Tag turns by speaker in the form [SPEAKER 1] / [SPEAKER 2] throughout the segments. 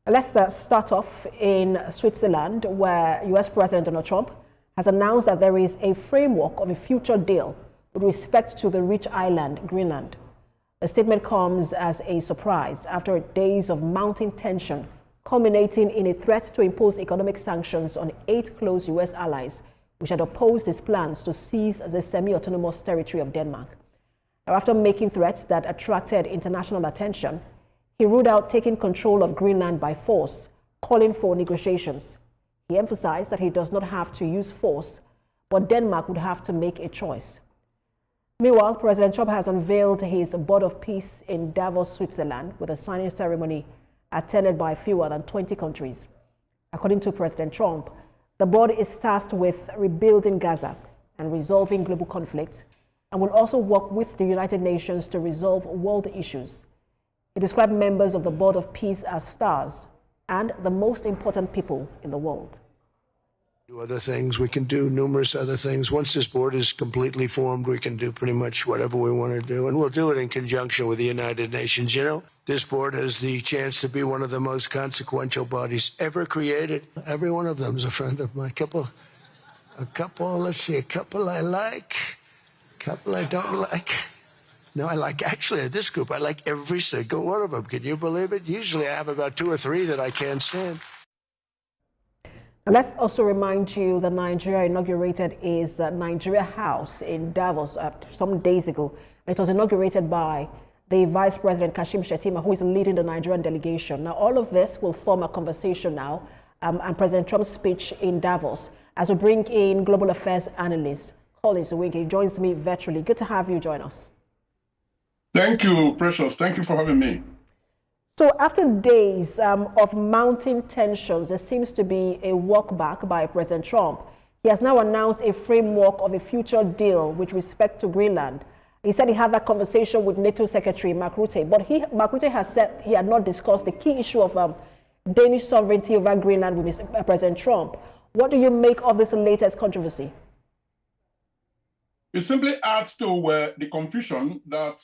[SPEAKER 1] Let's start off in Switzerland, where US President Donald Trump has announced that there is a framework of a future deal with respect to the rich island, Greenland. The statement comes as a surprise after days of mounting tension, culminating in a threat to impose economic sanctions on 8 close US allies, which had opposed his plans to seize the semi-autonomous territory of Denmark. Now, after making threats that attracted international attention, he ruled out taking control of Greenland by force, calling for negotiations. He emphasized that he does not have to use force, but Denmark would have to make a choice. Meanwhile, President Trump has unveiled his Board of Peace in Davos, Switzerland, with a signing ceremony attended by fewer than 20 countries. According to President Trump, the board is tasked with rebuilding Gaza and resolving global conflict, and will also work with the United Nations to resolve world issues. He described members of the Board of Peace as stars and the most important people in the world.
[SPEAKER 2] Do other things. We can do numerous other things. Once this board is completely formed, we can do pretty much whatever we want to do, and we'll do it in conjunction with the United Nations. You know, this board has the chance to be one of the most consequential bodies ever created. Every one of them is a friend of mine. A couple I like, a couple I don't like. No, I like, actually, this group, I like every single one of them. Can you believe it? Usually I have about 2 or 3 that I can't stand.
[SPEAKER 1] Let's also remind you that Nigeria inaugurated its Nigeria House in Davos some days ago. It was inaugurated by the Vice President Kashim Shettima, who is leading the Nigerian delegation. Now, all of this will form a conversation now, and President Trump's speech in Davos, as we bring in global affairs analyst Collins Owinke joins me virtually. Good to have you join us.
[SPEAKER 3] Thank you, Precious. Thank you for having me.
[SPEAKER 1] So after days of mounting tensions, there seems to be a walk back by President Trump. He has now announced a framework of a future deal with respect to Greenland. He said he had that conversation with NATO Secretary Mark Rutte, but Mark Rutte has said he had not discussed the key issue of Danish sovereignty over Greenland with President Trump. What do you make of this latest controversy?
[SPEAKER 3] It simply adds to the confusion that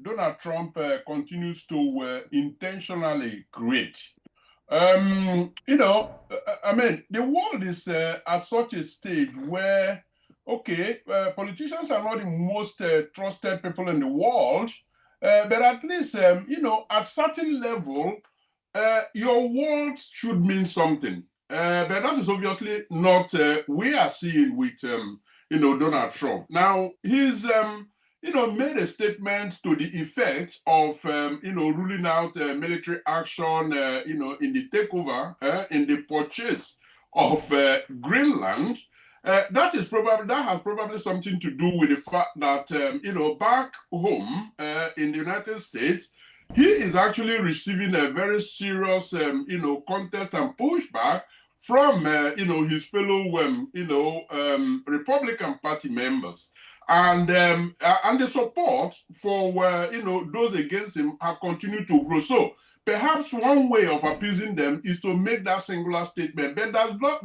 [SPEAKER 3] Donald Trump continues to intentionally create. The world is at such a stage where, politicians are not the most trusted people in the world, but at least, at certain level, your words should mean something. But that is obviously not we are seeing with Donald Trump. Now, he's, made a statement to the effect of, ruling out military action, in the takeover, in the purchase of Greenland. That has probably something to do with the fact that, back home in the United States, he is actually receiving a very serious, contest and pushback from, his fellow, Republican Party members. And the support for, those against him have continued to grow. So perhaps one way of appeasing them is to make that singular statement. But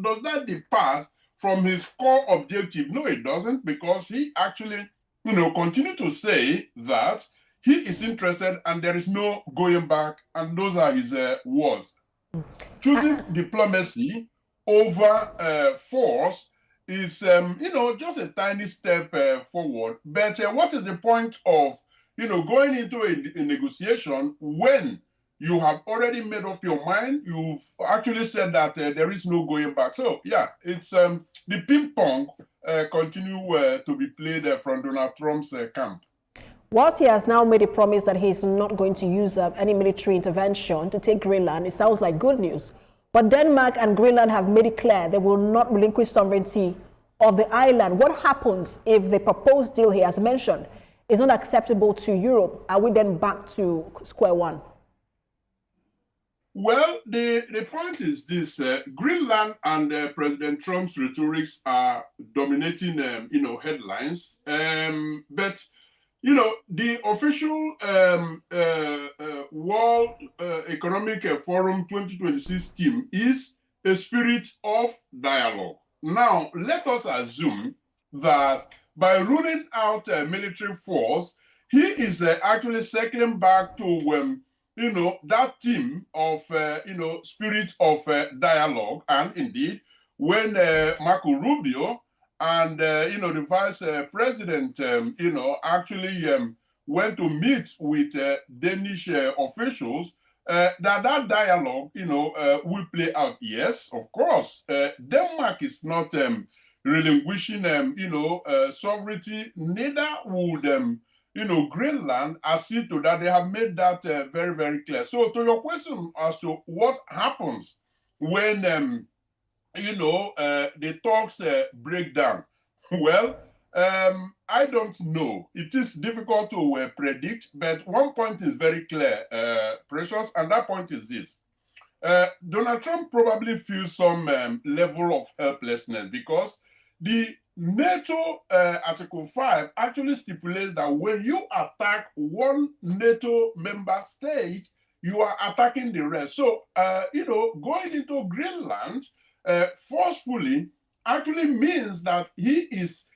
[SPEAKER 3] does that depart from his core objective? No, it doesn't, because he actually, continue to say that he is interested and there is no going back. And those are his words. Choosing diplomacy over force is, just a tiny step forward. But what is the point of, going into a negotiation when you have already made up your mind? You've actually said that there is no going back. So, yeah, it's the ping pong continue to be played from Donald Trump's camp.
[SPEAKER 1] Whilst he has now made a promise that he's not going to use any military intervention to take Greenland, it sounds like good news. But Denmark and Greenland have made it clear they will not relinquish sovereignty of the island. What happens if the proposed deal he has mentioned is not acceptable to Europe? Are we then back to square one?
[SPEAKER 3] Well, the point is this: Greenland and President Trump's rhetorics are dominating, headlines. But the official World Economic Forum 2026 theme is a spirit of dialogue. Now, let us assume that by ruling out military force, he is actually circling back to that theme of, spirit of dialogue. And indeed, when Marco Rubio and, the vice president, actually went to meet with Danish officials, that dialogue, will play out. Yes, of course. Denmark is not relinquishing, sovereignty. Neither would, Greenland. Accede to that. They have made that very, very clear. So, to your question as to what happens when, the talks break down, well, I don't know. It is difficult to predict, but one point is very clear, Precious, and that point is this. Donald Trump probably feels some level of helplessness because the NATO Article 5 actually stipulates that when you attack one NATO member state, you are attacking the rest. So, going into Greenland forcefully actually means that he is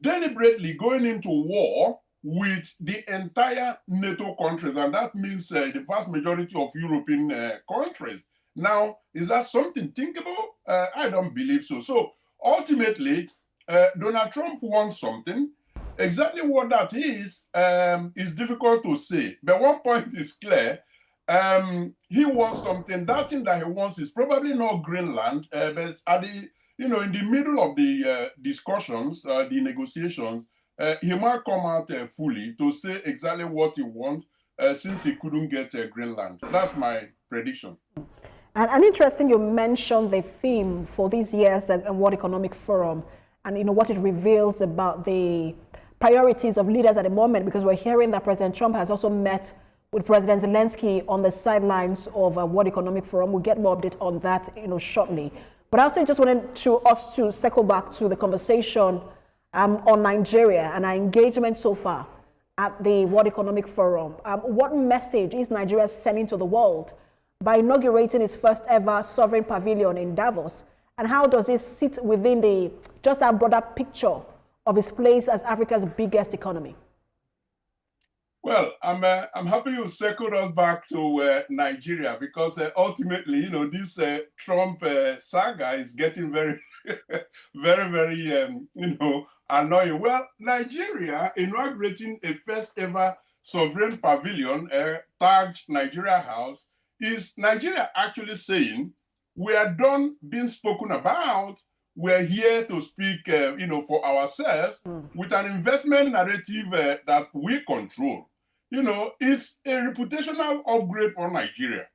[SPEAKER 3] deliberately going into war with the entire NATO countries, and that means the vast majority of European countries. Now, is that something thinkable? I don't believe so. So ultimately, Donald Trump wants something. Exactly what that is difficult to say. But one point is clear. He wants something. That thing that he wants is probably not Greenland, but at the in the middle of the discussions, the negotiations, he might come out fully to say exactly what he wants, since he couldn't get Greenland. That's my prediction.
[SPEAKER 1] And interesting, you mentioned the theme for this year's World Economic Forum, and what it reveals about the priorities of leaders at the moment, because we're hearing that President Trump has also met with President Zelensky on the sidelines of a World Economic Forum. We'll get more update on that, shortly. But I also just wanted us to circle back to the conversation on Nigeria and our engagement so far at the World Economic Forum. What message is Nigeria sending to the world by inaugurating its first ever sovereign pavilion in Davos? And how does it sit within just that broader picture of its place as Africa's biggest economy?
[SPEAKER 3] Well, I'm happy you circled us back to Nigeria, because ultimately, this Trump saga is getting very, very, very, annoying. Well, Nigeria inaugurating a first ever sovereign pavilion tagged Nigeria House is Nigeria actually saying we are done being spoken about. We're here to speak, for ourselves with an investment narrative that we control. It's a reputational upgrade for Nigeria.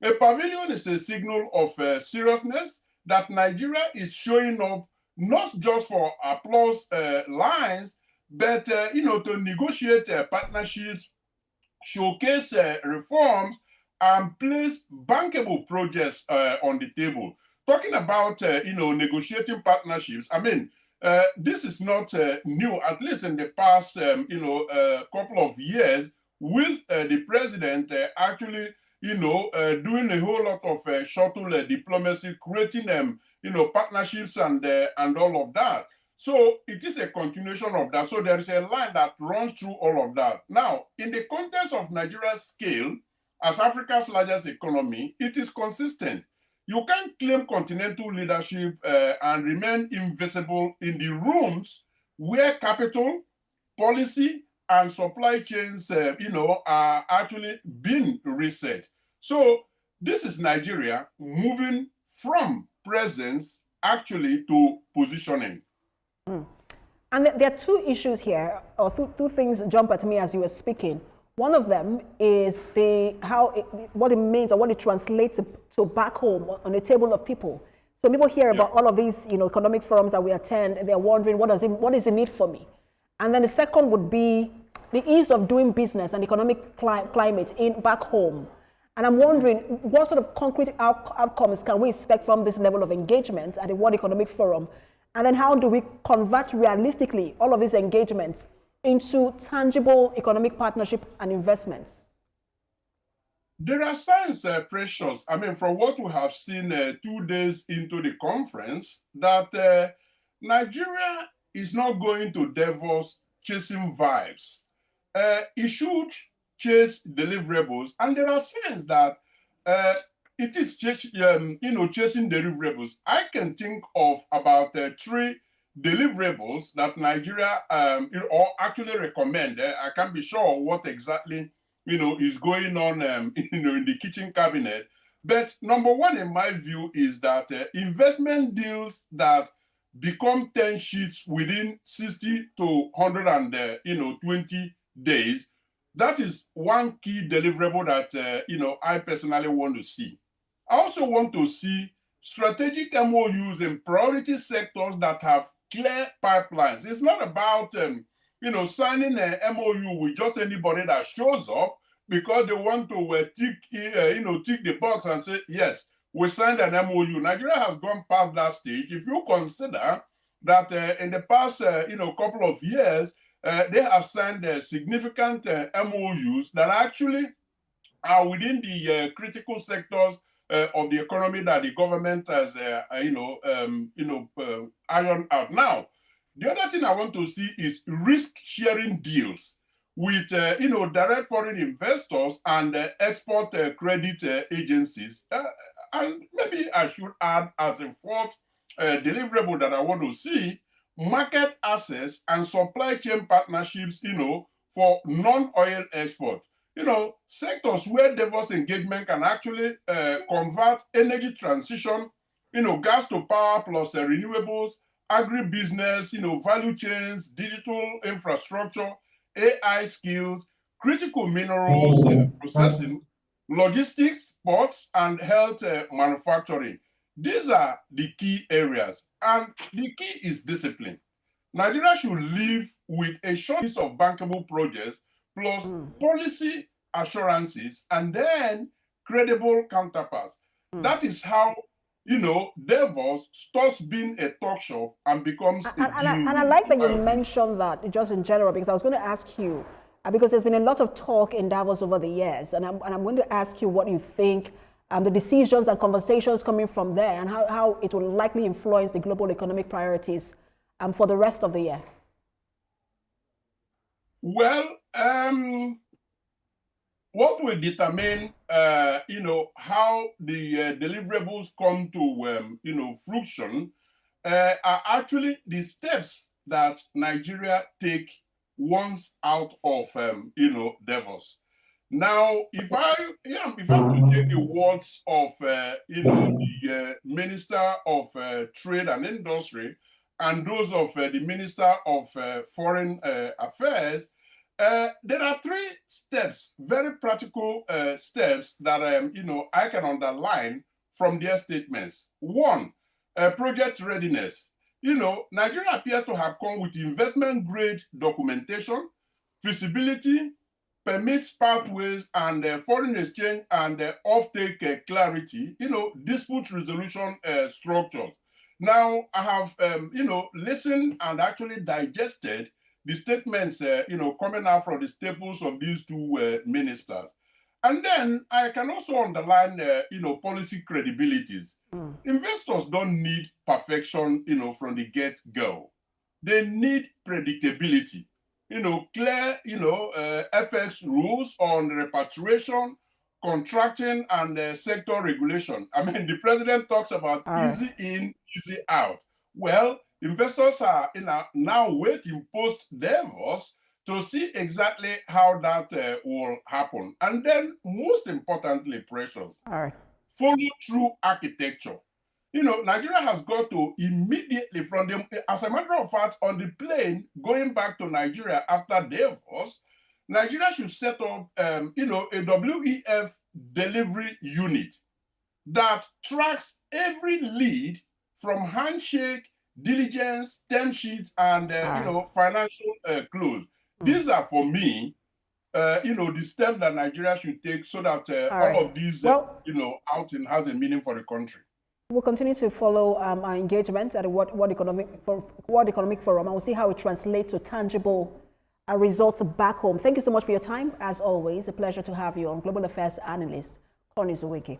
[SPEAKER 3] A pavilion is a signal of seriousness that Nigeria is showing up not just for applause lines, but, to negotiate partnerships, showcase reforms, and place bankable projects on the table. Talking about, negotiating partnerships, I mean, this is not new, at least in the past, couple of years, with the president actually, doing a whole lot of shuttle diplomacy, creating, partnerships and all of that. So it is a continuation of that. So there is a line that runs through all of that. Now, in the context of Nigeria's scale, as Africa's largest economy, it is consistent. You can't claim continental leadership and remain invisible in the rooms where capital, policy, and supply chains, are actually being reset. So this is Nigeria moving from presence actually to positioning.
[SPEAKER 1] And there are two issues here, or two things jump at me as you were speaking. One of them is what it means or what it translates to back home on the table of people. So people hear about all of these, economic forums that we attend, and they're wondering, what is the need for me? And then the second would be the ease of doing business and economic climate back home. And I'm wondering, what sort of concrete outcomes can we expect from this level of engagement at the World Economic Forum? And then how do we convert realistically all of these engagements into tangible economic partnership and investments?
[SPEAKER 3] There are signs, Precious, I mean, from what we have seen 2 days into the conference, that Nigeria is not going to Davos chasing vibes. It should chase deliverables, and there are signs that it is chasing deliverables. I can think of about 3 deliverables that Nigeria or actually recommend. I can't be sure what exactly is going on in the kitchen cabinet. But number one, in my view, is that investment deals that become 10 sheets within 60 to 120 days. That is one key deliverable that I personally want to see. I also want to see strategic MOUs in priority sectors that have clear pipelines. It's not about signing an MOU with just anybody that shows up because they want to tick the box and say, yes, we signed an MOU. Nigeria has gone past that stage. If you consider that in the past couple of years, they have signed significant MOUs that actually are within the critical sectors of the economy that the government has ironed out. Now, the other thing I want to see is risk-sharing deals with direct foreign investors and export credit agencies. And maybe I should add as a fourth deliverable that I want to see, market access and supply chain partnerships, for non-oil export. Sectors where diverse engagement can actually convert energy transition, gas to power plus renewables, agribusiness, value chains, digital infrastructure, AI skills, critical minerals processing, logistics, ports, and health manufacturing. These are the key areas. And the key is discipline. Nigeria should live with a short list of bankable projects plus policy assurances and then credible counterparts. That is how, Davos stops being a talk shop and becomes a deal.
[SPEAKER 1] And I like that you mentioned that just in general, because I was going to ask you, because there's been a lot of talk in Davos over the years, and I'm going to ask you what you think the decisions and conversations coming from there and how it will likely influence the global economic priorities for the rest of the year.
[SPEAKER 3] Well, what will determine, how the deliverables come to, fruition are actually the steps that Nigeria take once out of, Davos. Now, if I to take the words of, the Minister of Trade and Industry and those of the Minister of Foreign Affairs, there are 3 steps, very practical steps that I can underline from their statements. One, project readiness. Nigeria appears to have come with investment-grade documentation, feasibility, permits pathways, and foreign exchange and offtake clarity, dispute resolution structures. Now, I have, listened and actually digested the statements, coming out from the staples of these 2 ministers. And then I can also underline, policy credibilities. Investors don't need perfection, from the get-go. They need predictability. Clear, FX rules on repatriation, contracting, and sector regulation. I mean, the president talks about easy in, easy out. Well, investors are now waiting post-Davos to see exactly how that will happen. And then, most importantly, Precious, follow-through architecture. Nigeria has got to immediately as a matter of fact, on the plane going back to Nigeria after Davos, Nigeria should set up, a WEF delivery unit that tracks every lead from handshake, diligence, term sheet, and, financial close. These are, for me, the steps that Nigeria should take so that all of these, outing has a meaning for the country.
[SPEAKER 1] We'll continue to follow our engagement at the World Economic Forum, and we'll see how it translates to tangible results back home. Thank you so much for your time. As always, a pleasure to have you on Global Affairs Analyst, Connie Zuwiki.